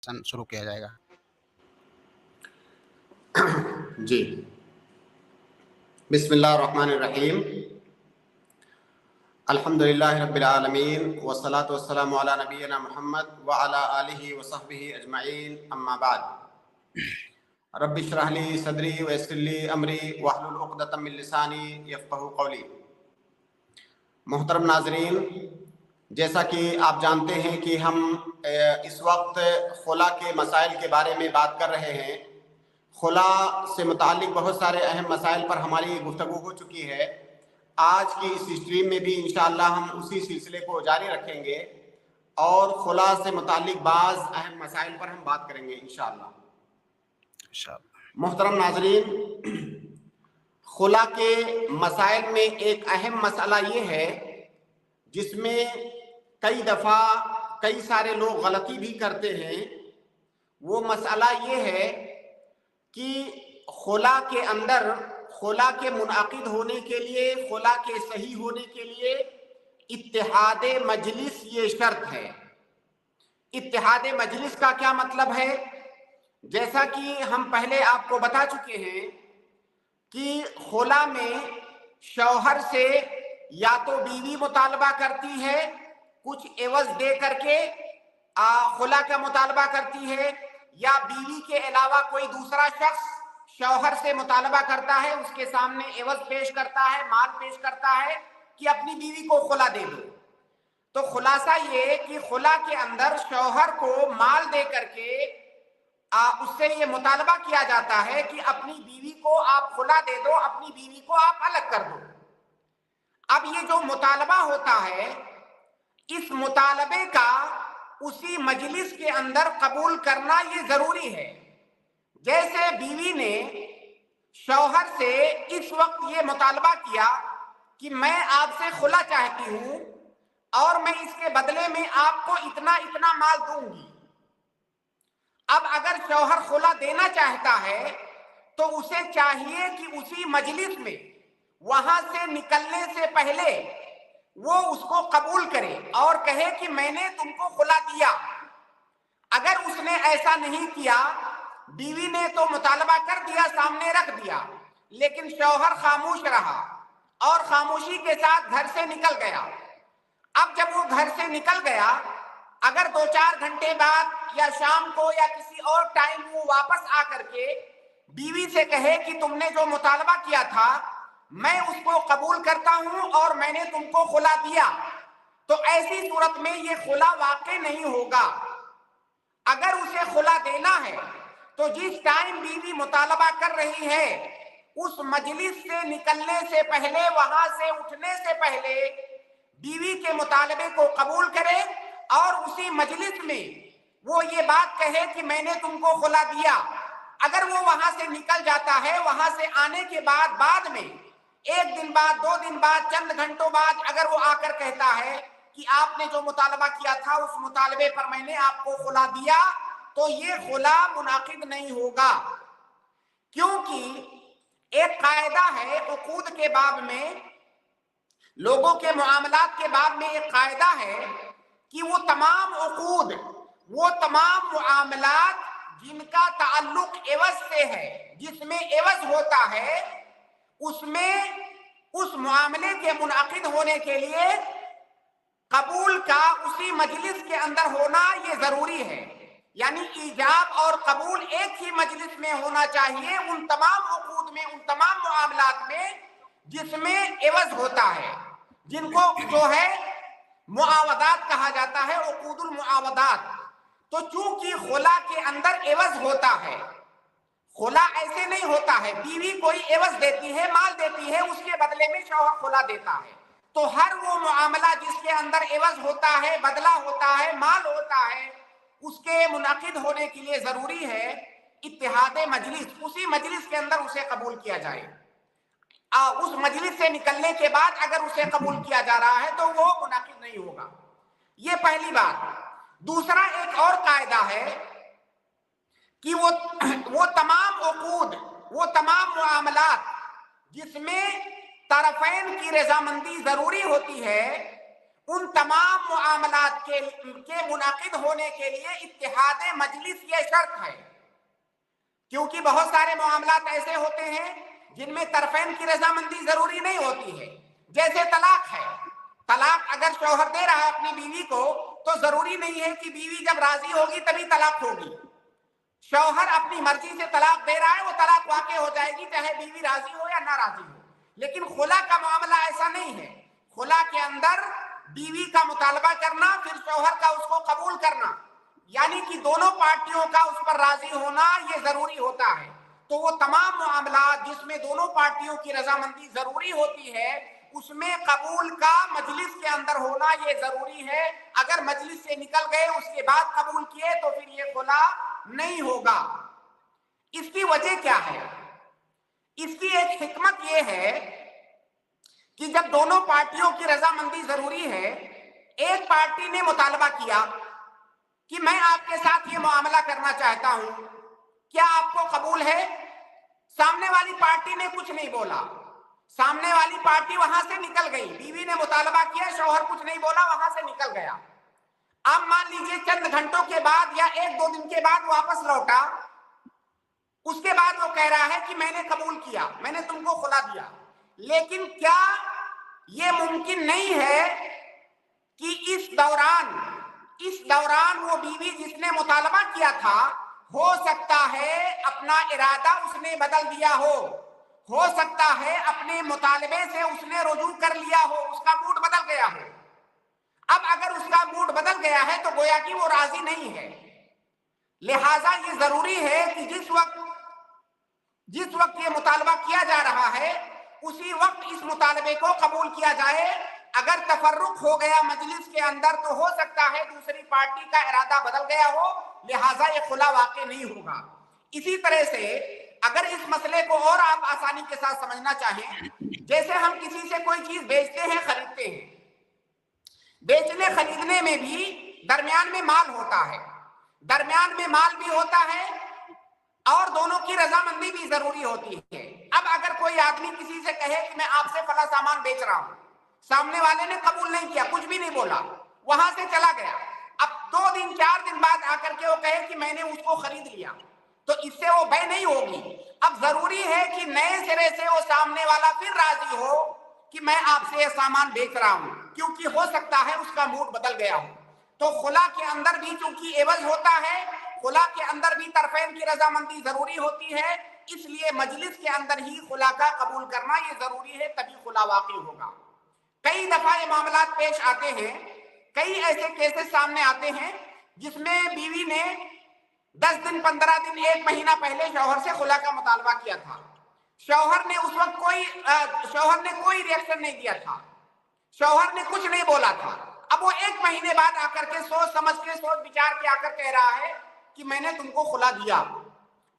شروع کیا جائے گا۔ جی، بسم اللہ الرحمن الرحیم، الحمدللہ رب العالمین والصلاة والسلام علی نبینا محمد وعلی آلہ وصحبہ اجمعین، اما بعد۔ رب اشرح لی صدری ویسر لی امری واحلل عقدۃ من لسانی یفقہوا قولی۔ محترم ناظرین، جیسا کہ آپ جانتے ہیں کہ ہم اس وقت خلا کے مسائل کے بارے میں بات کر رہے ہیں۔ خلا سے متعلق بہت سارے اہم مسائل پر ہماری گفتگو ہو چکی ہے۔ آج کی اس اسٹریم میں بھی انشاءاللہ ہم اسی سلسلے کو جاری رکھیں گے اور خلا سے متعلق بعض اہم مسائل پر ہم بات کریں گے انشاءاللہ۔ محترم ناظرین، خلا کے مسائل میں ایک اہم مسئلہ یہ ہے جس میں کئی دفعہ کئی سارے لوگ غلطی بھی کرتے ہیں۔ وہ مسئلہ یہ ہے کہ خلا کے اندر، خلا کے منعقد ہونے کے لیے، خلا کے صحیح ہونے کے لیے اتحاد مجلس یہ شرط ہے۔ اتحاد مجلس کا کیا مطلب ہے؟ جیسا کہ ہم پہلے آپ کو بتا چکے ہیں کہ خلا میں شوہر سے یا تو بیوی مطالبہ کرتی ہے کچھ عوض دے کر کے، خلا کا مطالبہ کرتی ہے، یا بیوی کے علاوہ کوئی دوسرا شخص شوہر سے مطالبہ کرتا ہے، اس کے سامنے عوض پیش کرتا ہے، مال پیش کرتا ہے کہ اپنی بیوی کو خلا دے دو۔ تو خلاصہ یہ کہ خلا کے اندر شوہر کو مال دے کر کے اس سے یہ مطالبہ کیا جاتا ہے کہ اپنی بیوی کو آپ خلا دے دو، اپنی بیوی کو آپ الگ کر دو۔ اب یہ جو مطالبہ ہوتا ہے، اس مطالبے کا اسی مجلس کے اندر قبول کرنا یہ ضروری ہے۔ جیسے بیوی نے شوہر سے اس وقت یہ مطالبہ کیا کہ میں آپ سے خلا چاہتی ہوں اور میں اس کے بدلے میں آپ کو اتنا اتنا مال دوں گی۔ اب اگر شوہر خلا دینا چاہتا ہے تو اسے چاہیے کہ اسی مجلس میں وہاں سے نکلنے سے پہلے وہ اس کو قبول کرے اور کہے کہ میں نے تم کو خلا دیا۔ اگر اس نے ایسا نہیں کیا، بیوی نے تو مطالبہ کر دیا، سامنے رکھ دیا، لیکن شوہر خاموش رہا اور خاموشی کے ساتھ گھر سے نکل گیا۔ اب جب وہ گھر سے نکل گیا، اگر 2-4 گھنٹے بعد یا شام کو یا کسی اور ٹائم وہ واپس آ کر کے بیوی سے کہے کہ تم نے جو مطالبہ کیا تھا میں اس کو قبول کرتا ہوں اور میں نے تم کو خلا دیا، تو ایسی صورت میں یہ خلا واقع نہیں ہوگا۔ اگر اسے خلا دینا ہے تو جس ٹائم بیوی مطالبہ کر رہی ہے اس مجلس سے نکلنے سے پہلے، وہاں سے اٹھنے سے پہلے بیوی کے مطالبے کو قبول کرے اور اسی مجلس میں وہ یہ بات کہے کہ میں نے تم کو خلا دیا۔ اگر وہ وہاں سے نکل جاتا ہے، وہاں سے آنے کے بعد میں 1 دن بعد، 2 دن بعد، چند گھنٹوں بعد اگر وہ آ کر کہتا ہے کہ آپ نے جو مطالبہ کیا تھا اس مطالبے پر میں نے آپ کو خلا دیا، تو یہ خلا منعقد نہیں ہوگا۔ کیونکہ ایک قاعدہ ہے عقود کے باب میں، لوگوں کے معاملات کے باب میں ایک قاعدہ ہے کہ وہ تمام عقود، وہ تمام معاملات جن کا تعلق عوض سے ہے، جس میں عوض ہوتا ہے، اس میں اس معاملے کے منعقد ہونے کے لیے قبول کا اسی مجلس کے اندر ہونا یہ ضروری ہے۔ یعنی ایجاب اور قبول ایک ہی مجلس میں ہونا چاہیے ان تمام عقود میں، ان تمام معاملات میں جس میں عوض ہوتا ہے، جن کو جو ہے معاوضات کہا جاتا ہے، عقود المعاوضات۔ تو چونکہ خلا کے اندر عوض ہوتا ہے، خلا ایسے نہیں ہوتا ہے بیوی کوئی عوض دیتی ہے، مال دیتی ہے، اس کے بدلے میں شوہر خلا دیتا ہے، تو ہر وہ معاملہ جس کے اندر عوض ہوتا ہے، بدلہ ہوتا ہے، مال ہوتا ہے، اس کے منعقد ہونے کے لیے ضروری ہے اتحاد مجلس، اسی مجلس کے اندر اسے قبول کیا جائے۔ اس مجلس سے نکلنے کے بعد اگر اسے قبول کیا جا رہا ہے تو وہ منعقد نہیں ہوگا۔ یہ پہلی بات۔ دوسرا ایک اور قاعدہ ہے کہ وہ تمام عقود، وہ تمام معاملات جس میں طرفین کی رضامندی ضروری ہوتی ہے، ان تمام معاملات کے منعقد ہونے کے لیے اتحاد مجلس یہ شرط ہے، کیونکہ بہت سارے معاملات ایسے ہوتے ہیں جن میں طرفین کی رضامندی ضروری نہیں ہوتی ہے، جیسے طلاق ہے۔ طلاق اگر شوہر دے رہا ہے اپنی بیوی کو تو ضروری نہیں ہے کہ بیوی جب راضی ہوگی تبھی طلاق ہوگی۔ شوہر اپنی مرضی سے طلاق دے رہا ہے، وہ طلاق واقع ہو جائے گی چاہے بیوی راضی ہو یا نہ راضی ہو۔ لیکن خلا کا معاملہ ایسا نہیں ہے۔ خلا کے اندر بیوی کا مطالبہ کرنا، پھر شوہر کا اس کو قبول کرنا، یعنی کہ دونوں پارٹیوں کا اس پر راضی ہونا یہ ضروری ہوتا ہے۔ تو وہ تمام معاملات جس میں دونوں پارٹیوں کی رضامندی ضروری ہوتی ہے، اس میں قبول کا مجلس کے اندر ہونا یہ ضروری ہے۔ اگر مجلس سے نکل گئے اس کے بعد قبول کیے تو پھر یہ خلا نہیں ہوگا۔ اس کی وجہ کیا ہے؟ اس کی ایک حکمت یہ ہے کہ جب دونوں پارٹیوں کی رضامندی ضروری ہے، ایک پارٹی نے مطالبہ کیا کہ میں آپ کے ساتھ یہ معاملہ کرنا چاہتا ہوں، کیا آپ کو قبول ہے؟ سامنے والی پارٹی نے کچھ نہیں بولا، سامنے والی پارٹی وہاں سے نکل گئی۔ بیوی نے مطالبہ کیا، شوہر کچھ نہیں بولا، وہاں سے نکل گیا۔ اب مان لیجئے چند گھنٹوں کے بعد یا ایک دو دن کے بعد واپس لوٹا، اس کے بعد وہ کہہ رہا ہے کہ میں نے قبول کیا، میں نے تم کو خلا دیا۔ لیکن کیا یہ ممکن نہیں ہے کہ اس دوران وہ بیوی جس نے مطالبہ کیا تھا، ہو سکتا ہے اپنا ارادہ اس نے بدل دیا ہو سکتا ہے اپنے مطالبے سے اس نے رجوع کر لیا ہو، اس کا موڈ بدل گیا ہو۔ اب اگر اس کا موڈ بدل گیا ہے تو گویا کہ وہ راضی نہیں ہے۔ لہٰذا یہ ضروری ہے کہ جس وقت یہ مطالبہ کیا جا رہا ہے اسی وقت اس مطالبے کو قبول کیا جائے۔ اگر تفرق ہو گیا مجلس کے اندر تو ہو سکتا ہے دوسری پارٹی کا ارادہ بدل گیا ہو، لہٰذا یہ خلا واقع نہیں ہوگا۔ اسی طرح سے اگر اس مسئلے کو اور آپ آسانی کے ساتھ سمجھنا چاہیں، جیسے ہم کسی سے کوئی چیز بیچتے ہیں، خریدتے ہیں، بیچنے خریدنے میں بھی درمیان میں مال ہوتا ہے، درمیان میں مال بھی ہوتا ہے اور دونوں کی رضامندی بھی ضروری ہوتی ہے۔ اب اگر کوئی آدمی کسی سے کہے کہ میں آپ سے فلاں سامان بیچ رہا ہوں، سامنے والے نے قبول نہیں کیا، کچھ بھی نہیں بولا، وہاں سے چلا گیا، اب 2 دن 4 دن بعد آ کر کے وہ کہے کہ میں نے اس کو خرید لیا، تو اس سے وہ بے نہیں ہوگی۔ اب ضروری ہے کہ نئے سرے سے وہ سامنے والا پھر راضی ہو کہ میں آپ سے یہ سامان بیچ رہا ہوں، کیونکہ ہو سکتا ہے اس کا موڈ بدل گیا ہو۔ تو خلا کے اندر بھی چونکہ عوض ہوتا ہے، خلا کے اندر بھی طرفین کی رضامندی ضروری ہوتی ہے، اس لیے مجلس کے اندر ہی خلا کا قبول کرنا یہ ضروری ہے، تبھی خلا واقع ہوگا۔ کئی دفعہ یہ معاملات پیش آتے ہیں، کئی ایسے کیسز سامنے آتے ہیں جس میں بیوی نے 10 دن 15 دن 1 مہینہ پہلے شوہر سے خلا کا مطالبہ کیا تھا، شوہر نے اس وقت کوئی ریئیکشن نہیں دیا تھا، شوہر نے کچھ نہیں بولا تھا۔ اب وہ 1 مہینے بعد آ کر کے سوچ سمجھ کے سوچ بچار کے آ کر کہہ رہا ہے کہ میں نے تم کو خلا دیا۔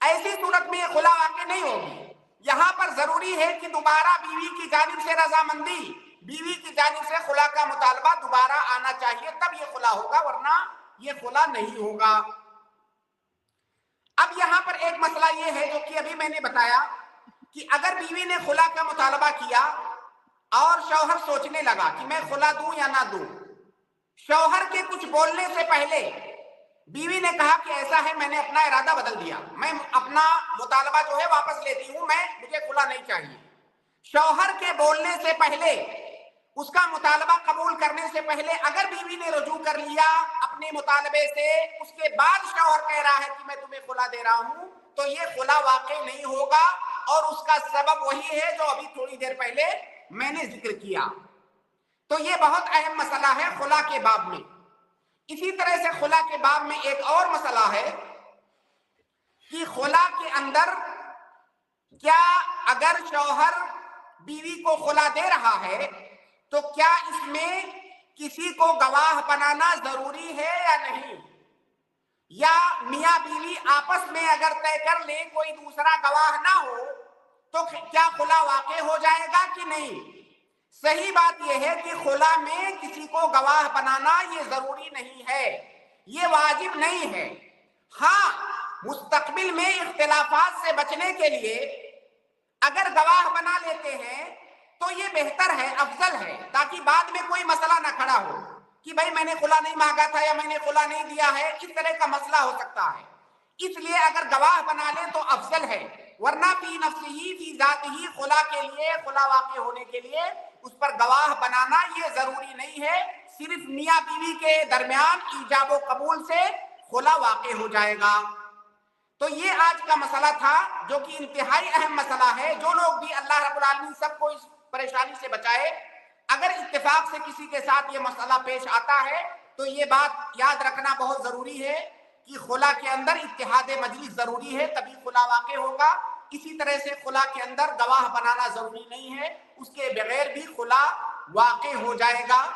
ایسی صورت میں یہ خلا واقع نہیں ہوگی۔ یہاں پر ضروری ہے کہ دوبارہ بیوی کی جانب سے رضامندی، بیوی کی جانب سے خلا کا مطالبہ دوبارہ آنا چاہیے، تب یہ خلا ہوگا، ورنہ یہ خلا نہیں ہوگا۔ اب یہاں پر ایک مسئلہ یہ ہے جو کہ ابھی میں نے بتایا کہ اگر بیوی نے خلا کا مطالبہ کیا اور شوہر سوچنے لگا کہ میں خلا دوں یا نہ دوں، شوہر کے کچھ بولنے سے پہلے بیوی نے کہا کہ ایسا ہے میں نے اپنا ارادہ بدل دیا، میں اپنا مطالبہ جو ہے واپس لیتی ہوں، مجھے خلا نہیں چاہیے۔ شوہر کے بولنے سے پہلے، اس کا مطالبہ قبول کرنے سے پہلے اگر بیوی نے رجوع کر لیا اپنے مطالبے سے، اس کے بعد شوہر کہہ رہا ہے کہ میں تمہیں خلا دے رہا ہوں، تو یہ خلا واقع نہیں ہوگا، اور اس کا سبب وہی ہے جو ابھی تھوڑی دیر پہلے میں نے ذکر کیا۔ تو یہ بہت اہم مسئلہ ہے خلا کے باب میں۔ اسی طرح سے خلا کے باب میں ایک اور مسئلہ ہے کہ خلا کے اندر کیا اگر شوہر بیوی کو خلا دے رہا ہے تو کیا اس میں کسی کو گواہ بنانا ضروری ہے یا نہیں، یا میاں بیوی آپس میں اگر طے کر لیں کوئی دوسرا گواہ نہ ہو تو کیا خلا واقع ہو جائے گا کہ نہیں؟ صحیح بات یہ ہے کہ خلا میں کسی کو گواہ بنانا یہ ضروری نہیں ہے، یہ واجب نہیں ہے۔ ہاں، مستقبل میں اختلافات سے بچنے کے لیے اگر گواہ بنا لیتے ہیں تو یہ بہتر ہے، افضل ہے، تاکہ بعد میں کوئی مسئلہ نہ کھڑا ہو کہ بھائی میں نے خلا نہیں مانگا تھا یا میں نے خلا نہیں دیا ہے، اس طرح کا مسئلہ ہو سکتا ہے۔ اس لیے اگر گواہ بنا لیں تو افضل ہے، ورنہ فی نفسہ فی ذات ہی خلا کے لیے، خلا واقع ہونے کے لیے اس پر گواہ بنانا یہ ضروری نہیں ہے، صرف میاں بیوی کے درمیان ایجاب و قبول سے خلا واقع ہو جائے گا۔ تو یہ آج کا مسئلہ تھا جو کہ انتہائی اہم مسئلہ ہے۔ جو لوگ بھی، اللہ رب العالمین سب کو اس پریشانی سے بچائے، اگر اتفاق سے کسی کے ساتھ یہ مسئلہ پیش آتا ہے تو یہ بات یاد رکھنا بہت ضروری ہے کہ خلا کے اندر اتحاد مجلس ضروری ہے، تبھی خلا واقع ہوگا۔ اسی طرح سے خلا کے اندر گواہ بنانا ضروری نہیں ہے، اس کے بغیر بھی خلا واقع ہو جائے گا۔